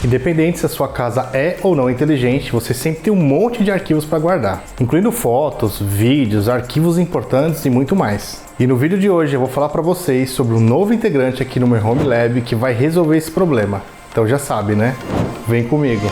Independente se a sua casa é ou não inteligente, você sempre tem um monte de arquivos para guardar, incluindo fotos, vídeos, arquivos importantes e muito mais. E no vídeo de hoje eu vou falar para vocês sobre um novo integrante aqui no meu Home Lab que vai resolver esse problema. Então já sabe, né? Vem comigo!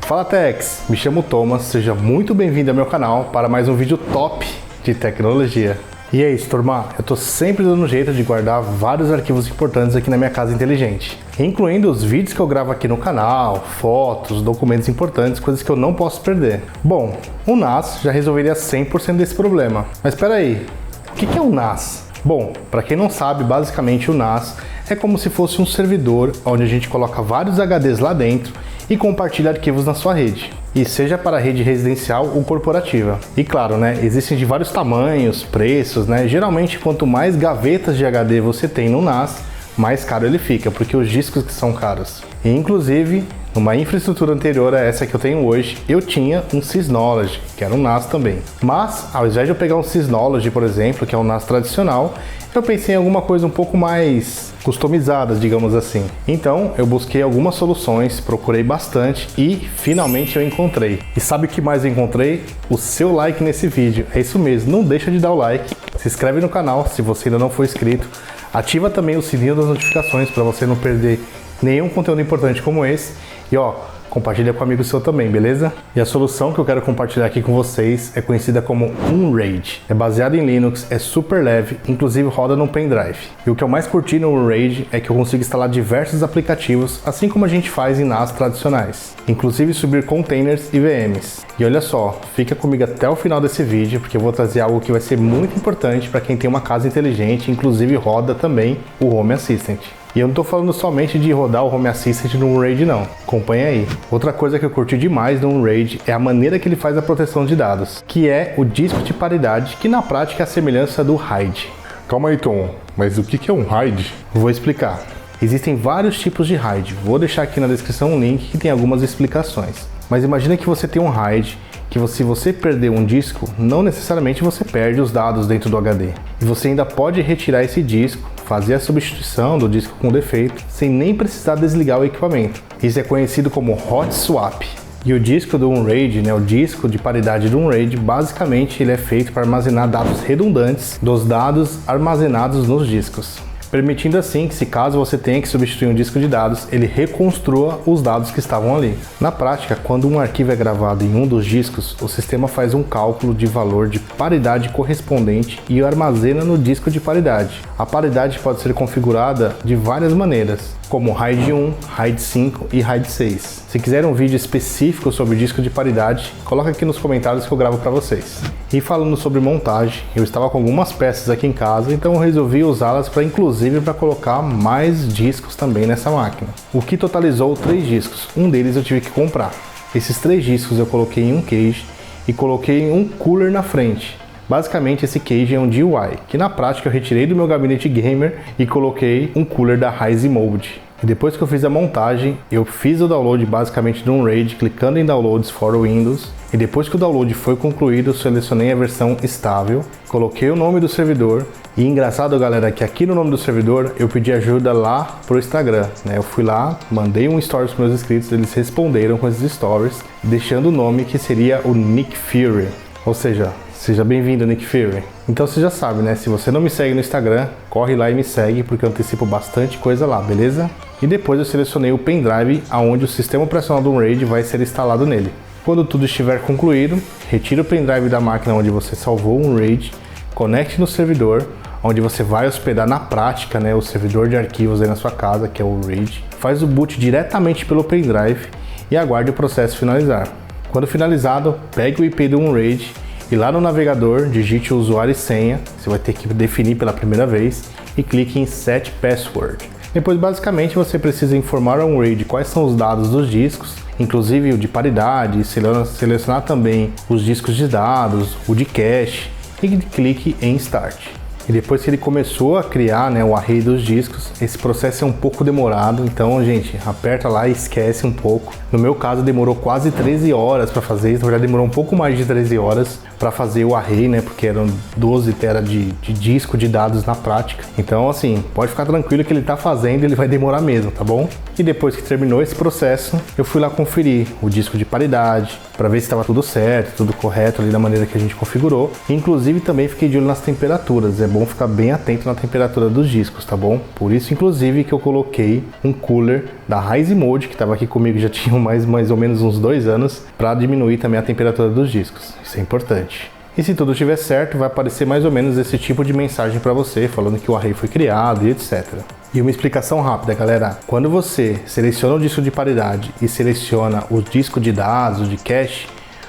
Fala Techs, me chamo Thomas, seja muito bem-vindo ao meu canal para mais um vídeo top de tecnologia. E é isso, turma, eu tô sempre dando um jeito de guardar vários arquivos importantes aqui na minha casa inteligente, incluindo os vídeos que eu gravo aqui no canal, fotos, documentos importantes, coisas que eu não posso perder. Bom, o NAS já resolveria 100% desse problema, mas espera aí, o que é um NAS? Bom, para quem não sabe, basicamente o NAS é como se fosse um servidor onde a gente coloca vários HDs lá dentro e compartilha arquivos na sua rede, e seja para a rede residencial ou corporativa. E claro, né, existem de vários tamanhos, preços, né? Geralmente quanto mais gavetas de HD você tem no NAS, mais caro ele fica, porque os discos que são caros. E inclusive, numa infraestrutura anterior a essa que eu tenho hoje, eu tinha um Synology, que era um NAS também. Mas, ao invés de eu pegar um Synology, por exemplo, que é um NAS tradicional, eu pensei em alguma coisa um pouco mais customizada, digamos assim. Então, eu busquei algumas soluções, procurei bastante e finalmente eu encontrei. E sabe o que mais eu encontrei? O seu like nesse vídeo. É isso mesmo, não deixa de dar o like, se inscreve no canal se você ainda não for inscrito, ativa também o sininho das notificações para você não perder nenhum conteúdo importante como esse. E ó, compartilha com um amigo seu também, beleza? E a solução que eu quero compartilhar aqui com vocês é conhecida como Unraid. É baseado em Linux, é super leve, inclusive roda no pendrive. E o que eu mais curti no Unraid é que eu consigo instalar diversos aplicativos, assim como a gente faz em NAS tradicionais, inclusive subir containers e VMs. E olha só, fica comigo até o final desse vídeo, porque eu vou trazer algo que vai ser muito importante para quem tem uma casa inteligente, inclusive roda também o Home Assistant. E eu não estou falando somente de rodar o Home Assistant no Unraid não, acompanha aí. Outra coisa que eu curti demais no Unraid é a maneira que ele faz a proteção de dados, que é o disco de paridade, que na prática é a semelhança do RAID. Calma aí, Tom, mas o que é um RAID? Vou explicar. Existem vários tipos de RAID, vou deixar aqui na descrição um link que tem algumas explicações. Mas imagina que você tem um RAID, que se você perder um disco, não necessariamente você perde os dados dentro do HD. E você ainda pode retirar esse disco, fazer a substituição do disco com defeito, sem nem precisar desligar o equipamento. Isso é conhecido como Hot Swap. E o disco do Unraid, né, o disco de paridade do Unraid, basicamente ele é feito para armazenar dados redundantes dos dados armazenados nos discos, permitindo assim que, se caso você tenha que substituir um disco de dados, ele reconstrua os dados que estavam ali. Na prática, quando um arquivo é gravado em um dos discos, o sistema faz um cálculo de valor de paridade correspondente e o armazena no disco de paridade. A paridade pode ser configurada de várias maneiras, como RAID 1, RAID 5 e RAID 6. Se quiser um vídeo específico sobre disco de paridade, coloca aqui nos comentários que eu gravo para vocês. E falando sobre montagem, eu estava com algumas peças aqui em casa, então eu resolvi usá-las inclusive para colocar mais discos também nessa máquina. O que totalizou 3 discos, um deles eu tive que comprar. Esses 3 discos eu coloquei em um case e coloquei um cooler na frente. Basicamente esse case é um DIY, que na prática eu retirei do meu gabinete gamer e coloquei um cooler da Rise Mode. E depois que eu fiz a montagem, eu fiz o download basicamente do Unraid, clicando em Downloads for Windows. E depois que o download foi concluído, eu selecionei a versão estável, coloquei o nome do servidor. E engraçado, galera, que aqui no nome do servidor eu pedi ajuda lá pro Instagram, né? Eu fui lá, mandei um stories para meus inscritos, eles responderam com esses stories, deixando o nome que seria o Nick Fury. Ou seja, seja bem-vindo, Nick Fury. Então você já sabe, né? Se você não me segue no Instagram, corre lá e me segue, porque eu antecipo bastante coisa lá, beleza? E depois eu selecionei o pendrive onde o sistema operacional do Unraid vai ser instalado nele. Quando tudo estiver concluído, retire o pendrive da máquina onde você salvou o Unraid, conecte no servidor, onde você vai hospedar na prática, né, o servidor de arquivos aí na sua casa, que é o Unraid. Faz o boot diretamente pelo pendrive e aguarde o processo finalizar. Quando finalizado, pegue o IP do Unraid e lá no navegador digite o usuário e senha, você vai ter que definir pela primeira vez, e clique em Set Password. Depois basicamente você precisa informar ao Unraid quais são os dados dos discos, inclusive o de paridade, selecionar também os discos de dados, o de cache, e clique em Start. E depois que ele começou a criar, né, o array dos discos, esse processo é um pouco demorado, então gente, aperta lá e esquece um pouco. No meu caso demorou quase 13 horas para fazer isso, na verdade demorou um pouco mais de 13 horas para fazer o array, né, porque eram 12 TB de disco de dados na prática. Então assim, pode ficar tranquilo que ele tá fazendo, ele vai demorar mesmo, tá bom? E depois que terminou esse processo, eu fui lá conferir o disco de paridade, para ver se estava tudo certo, tudo correto ali da maneira que a gente configurou. Inclusive também fiquei de olho nas temperaturas, é bom ficar bem atento na temperatura dos discos, tá bom? Por isso inclusive que eu coloquei um cooler da Rise Mode, que estava aqui comigo já tinha mais ou menos uns 2 anos, para diminuir também a temperatura dos discos, isso é importante. E se tudo estiver certo, vai aparecer mais ou menos esse tipo de mensagem para você, falando que o array foi criado e etc. E uma explicação rápida, galera. Quando você seleciona o disco de paridade e seleciona o disco de dados, de cache,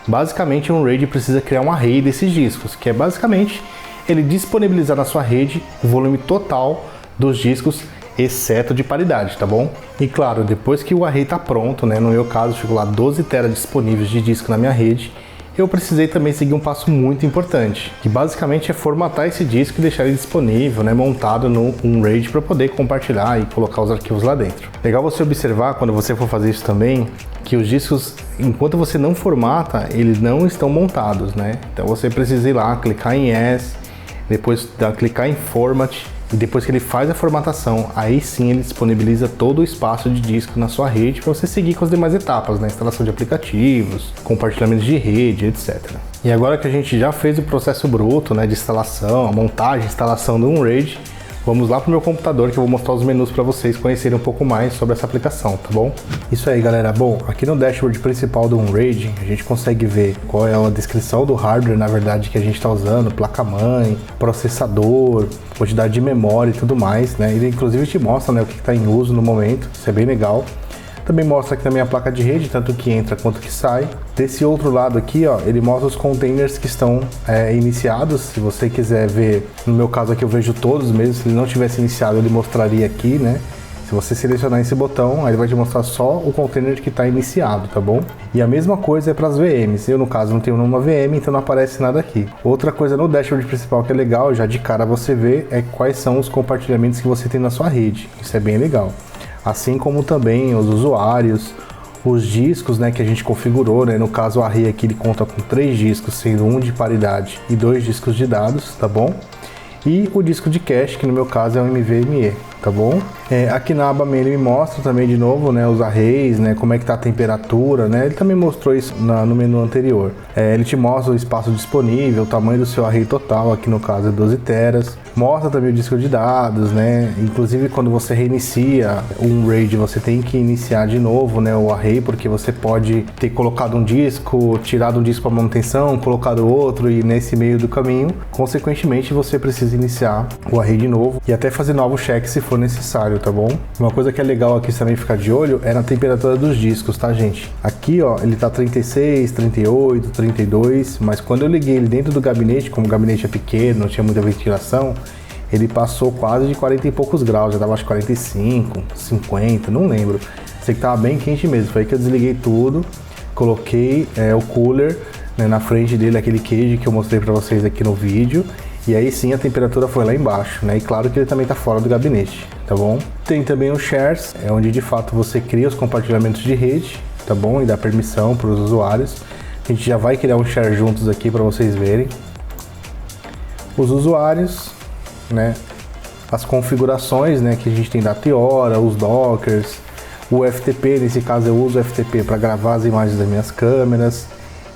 basicamente um RAID precisa criar um array desses discos, que é basicamente ele disponibilizar na sua rede o volume total dos discos, exceto de paridade, tá bom? E claro, depois que o array tá pronto, né, no meu caso ficou lá 12 TB disponíveis de disco na minha rede, eu precisei também seguir um passo muito importante, que basicamente é formatar esse disco e deixar ele disponível, né, montado no RAID para poder compartilhar e colocar os arquivos lá dentro. Legal você observar, quando você for fazer isso também, que os discos, enquanto você não formata, eles não estão montados, né? Então você precisa ir lá, clicar em Yes, depois clicar em Format, e depois que ele faz a formatação, aí sim ele disponibiliza todo o espaço de disco na sua rede para você seguir com as demais etapas, né? Instalação de aplicativos, compartilhamento de rede, etc. E agora que a gente já fez o processo bruto, né, de instalação, a montagem, instalação do RAID, vamos lá pro meu computador que eu vou mostrar os menus para vocês conhecerem um pouco mais sobre essa aplicação, tá bom? Isso aí, galera. Bom, aqui no dashboard principal do RAID, a gente consegue ver qual é a descrição do hardware, na verdade, que a gente está usando, placa-mãe, processador, quantidade de memória e tudo mais, né? Ele inclusive te mostra, né, o que está em uso no momento, isso é bem legal. Também mostra aqui também a placa de rede, tanto que entra quanto que sai. Desse outro lado aqui, ó, ele mostra os containers que estão iniciados. Se você quiser ver, no meu caso aqui eu vejo todos mesmo, se ele não tivesse iniciado ele mostraria aqui, né? Se você selecionar esse botão, aí ele vai te mostrar só o container que está iniciado, tá bom? E a mesma coisa é para as VMs. Eu, no caso, não tenho nenhuma VM, então não aparece nada aqui. Outra coisa no dashboard principal que é legal, já de cara você vê, é quais são os compartilhamentos que você tem na sua rede. Isso é bem legal. Assim como também os usuários, os discos, né, que a gente configurou, né? No caso o array aqui ele conta com 3 discos, sendo um de paridade e 2 discos de dados, tá bom? E o disco de cache, que no meu caso é um NVMe, tá bom? Aqui na aba main ele me mostra também de novo, né, os arrays, né, como é que tá a temperatura, né? Ele também mostrou isso no menu anterior. Ele te mostra o espaço disponível, o tamanho do seu array total, aqui no caso é 12 teras. Mostra também o disco de dados, né? Inclusive quando você reinicia um RAID, você tem que iniciar de novo, né, o array, porque você pode ter colocado um disco, tirado um disco para manutenção, colocado outro e nesse meio do caminho, consequentemente você precisa iniciar o array de novo e até fazer novos cheques se for necessário, tá bom? Uma coisa que é legal aqui também ficar de olho é na temperatura dos discos, tá, gente? Aqui, ó, ele tá 36, 38, 32, mas quando eu liguei ele dentro do gabinete, como o gabinete é pequeno, não tinha muita ventilação, ele passou quase de 40 e poucos graus, já tava acho 45, 50, não lembro. Sei que tava bem quente mesmo, foi aí que eu desliguei tudo, coloquei o cooler, né, na frente dele, aquele cage que eu mostrei pra vocês aqui no vídeo, e aí sim a temperatura foi lá embaixo, né? E claro que ele também tá fora do gabinete, tá bom? Tem também o Shares, onde de fato você cria os compartilhamentos de rede, tá bom? E dá permissão para os usuários. A gente já vai criar um share juntos aqui para vocês verem. Os usuários, né? As configurações, né, que a gente tem data e hora, os dockers, o FTP, nesse caso eu uso o FTP para gravar as imagens das minhas câmeras.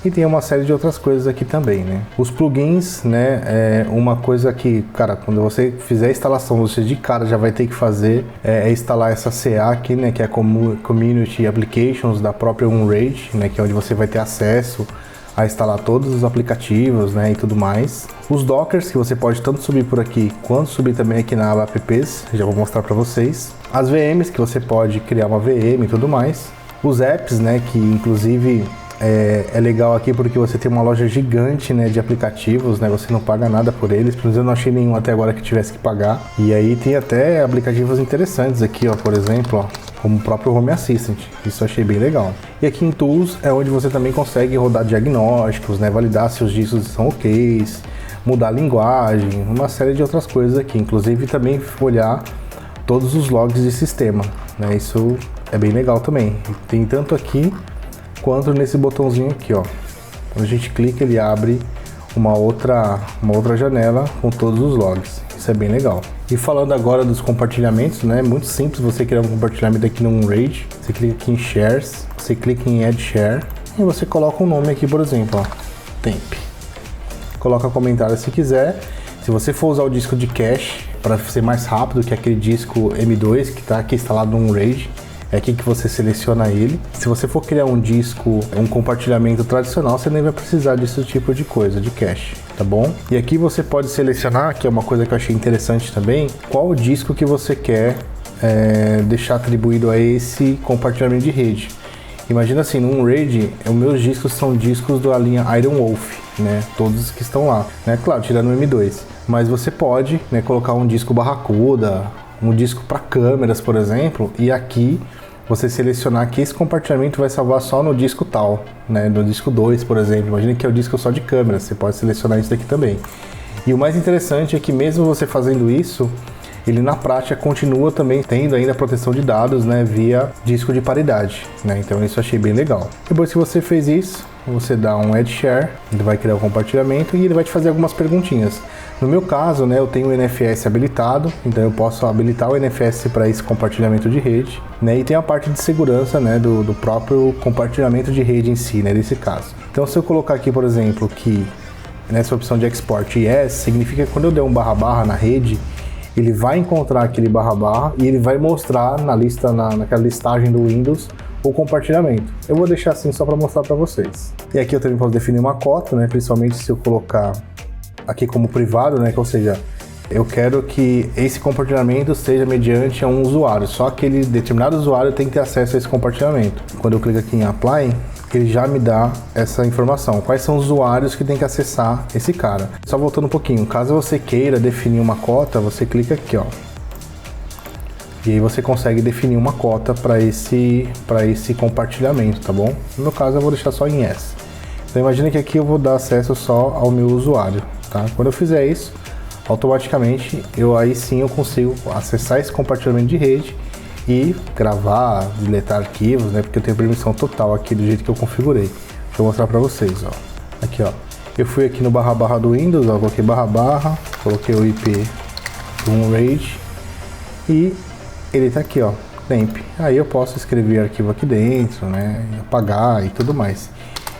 E tem uma série de outras coisas aqui também, né? Os plugins, né? É uma coisa que, cara, quando você fizer a instalação, você de cara já vai ter que fazer instalar essa CA aqui, né? Que é a Community Applications da própria RAID, né? Que é onde você vai ter acesso a instalar todos os aplicativos, né? E tudo mais. Os Dockers, que você pode tanto subir por aqui, quanto subir também aqui na aba Apps, já vou mostrar para vocês. As VMs, que você pode criar uma VM e tudo mais. Os apps, né? Que inclusive... É legal aqui porque você tem uma loja gigante, né, de aplicativos, né, você não paga nada por eles, pelo menos eu não achei nenhum até agora que tivesse que pagar. E aí tem até aplicativos interessantes aqui, ó, por exemplo, ó, como o próprio Home Assistant, isso eu achei bem legal. E aqui em Tools é onde você também consegue rodar diagnósticos, né, validar se os discos são ok, mudar a linguagem, uma série de outras coisas aqui, inclusive também olhar todos os logs de sistema, né, isso é bem legal também. Tem tanto aqui quanto nesse botãozinho aqui, ó. Quando a gente clica, ele abre uma outra janela com todos os logs. Isso é bem legal. E falando agora dos compartilhamentos, né? É muito simples você criar um compartilhamento aqui no Unraid. Você clica aqui em Shares, você clica em Add Share e você coloca um nome aqui, por exemplo, ó, Temp. Coloca comentário se quiser. Se você for usar o disco de cache para ser mais rápido que aquele disco M2 que está aqui instalado no Unraid, é aqui que você seleciona ele. Se você for criar um disco, um compartilhamento tradicional, você nem vai precisar desse tipo de coisa, de cache, tá bom? E aqui você pode selecionar, que é uma coisa que eu achei interessante também, qual o disco que você quer deixar atribuído a esse compartilhamento de rede. Imagina assim, no Unraid, os meus discos são discos da linha Iron Wolf, né? Todos que estão lá, né? Claro, tirando o M2. Mas você pode, né, colocar um disco Barracuda, um disco para câmeras, por exemplo, e aqui você selecionar que esse compartilhamento vai salvar só no disco tal, né? No disco 2, por exemplo. Imagina que é o disco só de câmera, você pode selecionar isso daqui também. E o mais interessante é que mesmo você fazendo isso, ele na prática continua também tendo ainda a proteção de dados, né, via disco de paridade, né? Então isso eu achei bem legal. Depois que você fez isso, você dá um Add Share, ele vai criar o compartilhamento e ele vai te fazer algumas perguntinhas. No meu caso, né, eu tenho o NFS habilitado, então eu posso habilitar o NFS para esse compartilhamento de rede, né, e tem a parte de segurança, né, do próprio compartilhamento de rede em si, né, nesse caso. Então se eu colocar aqui, por exemplo, que nessa opção de Export Yes, significa que quando eu der um / na rede, ele vai encontrar aquele / e ele vai mostrar na lista, naquela listagem do Windows, o compartilhamento. Eu vou deixar assim só para mostrar para vocês. E aqui eu também posso definir uma cota, né, principalmente se eu colocar aqui como privado, né, ou seja, eu quero que esse compartilhamento seja mediante a um usuário, só aquele determinado usuário tem que ter acesso a esse compartilhamento. Quando eu clico aqui em Apply, ele já me dá essa informação, quais são os usuários que tem que acessar esse cara. Só voltando um pouquinho, caso você queira definir uma cota, você clica aqui, ó, e aí você consegue definir uma cota para esse compartilhamento, tá bom? No meu caso eu vou deixar só em Yes. Então imagina que aqui eu vou dar acesso só ao meu usuário, tá? Quando eu fizer isso, automaticamente aí sim eu consigo acessar esse compartilhamento de rede e gravar, deletar arquivos, né? Porque eu tenho permissão total aqui do jeito que eu configurei. Deixa eu mostrar para vocês, ó. Aqui, ó. Eu fui aqui no / do Windows, ó, coloquei /, coloquei o IP do Unraid e ele tá aqui, ó, temp. Aí eu posso escrever arquivo aqui dentro, né? Apagar e tudo mais.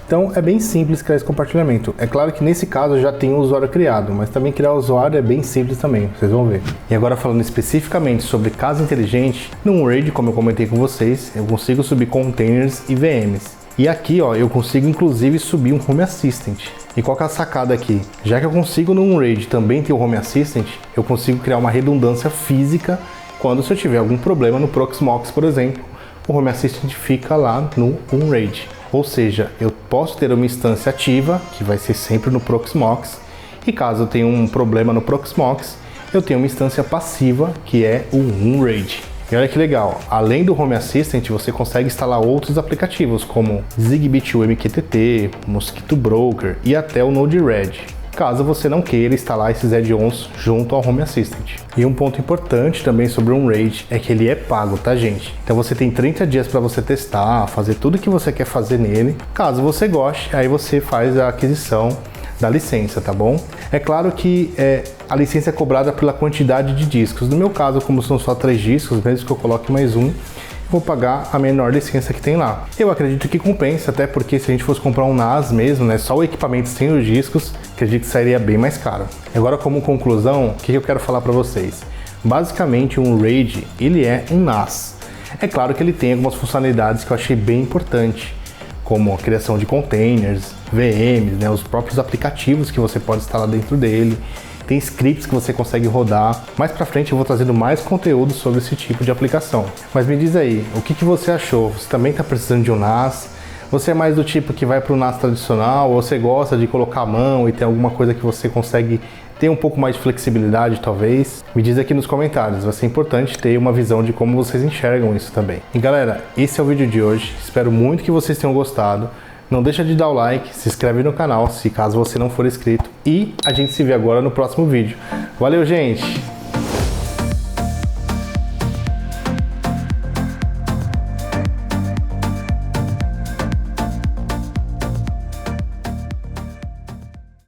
Então é bem simples criar esse compartilhamento. É claro que nesse caso já tem um usuário criado, mas também criar o usuário é bem simples também, vocês vão ver. E agora falando especificamente sobre casa inteligente, no Unraid, como eu comentei com vocês, eu consigo subir containers e VMs. E aqui, ó, eu consigo inclusive subir um Home Assistant. E qual que é a sacada aqui? Já que eu consigo no Unraid também ter o Home Assistant, eu consigo criar uma redundância física quando se eu tiver algum problema no Proxmox, por exemplo, o Home Assistant fica lá no Unraid. Ou seja, eu posso ter uma instância ativa, que vai ser sempre no Proxmox, e caso eu tenha um problema no Proxmox, eu tenho uma instância passiva, que é o Unraid. E olha que legal, além do Home Assistant, você consegue instalar outros aplicativos, como Zigbee2 MQTT, Mosquito Broker e até o Node-RED, caso você não queira instalar esses add-ons junto ao Home Assistant. E um ponto importante também sobre o Unraid é que ele é pago, tá, gente? Então você tem 30 dias para você testar, fazer tudo que você quer fazer nele. Caso você goste, aí você faz a aquisição da licença, tá bom? É claro que a licença é cobrada pela quantidade de discos. No meu caso, como são só 3 discos, mesmo que eu coloque mais um, vou pagar a menor licença que tem lá. Eu acredito que compensa, até porque se a gente fosse comprar um NAS mesmo, né, só o equipamento sem os discos, acredito que sairia bem mais caro. Agora, como conclusão, o que eu quero falar para vocês? Basicamente, o Unraid, ele é um NAS. É claro que ele tem algumas funcionalidades que eu achei bem importante, como a criação de containers, VMs, né, os próprios aplicativos que você pode instalar dentro dele, tem scripts que você consegue rodar. Mais pra frente eu vou trazendo mais conteúdo sobre esse tipo de aplicação. Mas me diz aí, o que você achou? Você também está precisando de um NAS? Você é mais do tipo que vai para o NAS tradicional, ou você gosta de colocar a mão e tem alguma coisa que você consegue ter um pouco mais de flexibilidade, talvez? Me diz aqui nos comentários, vai ser importante ter uma visão de como vocês enxergam isso também. E galera, esse é o vídeo de hoje, espero muito que vocês tenham gostado. Não deixa de dar o like, se inscreve no canal, se caso você não for inscrito. E a gente se vê agora no próximo vídeo. Valeu, gente!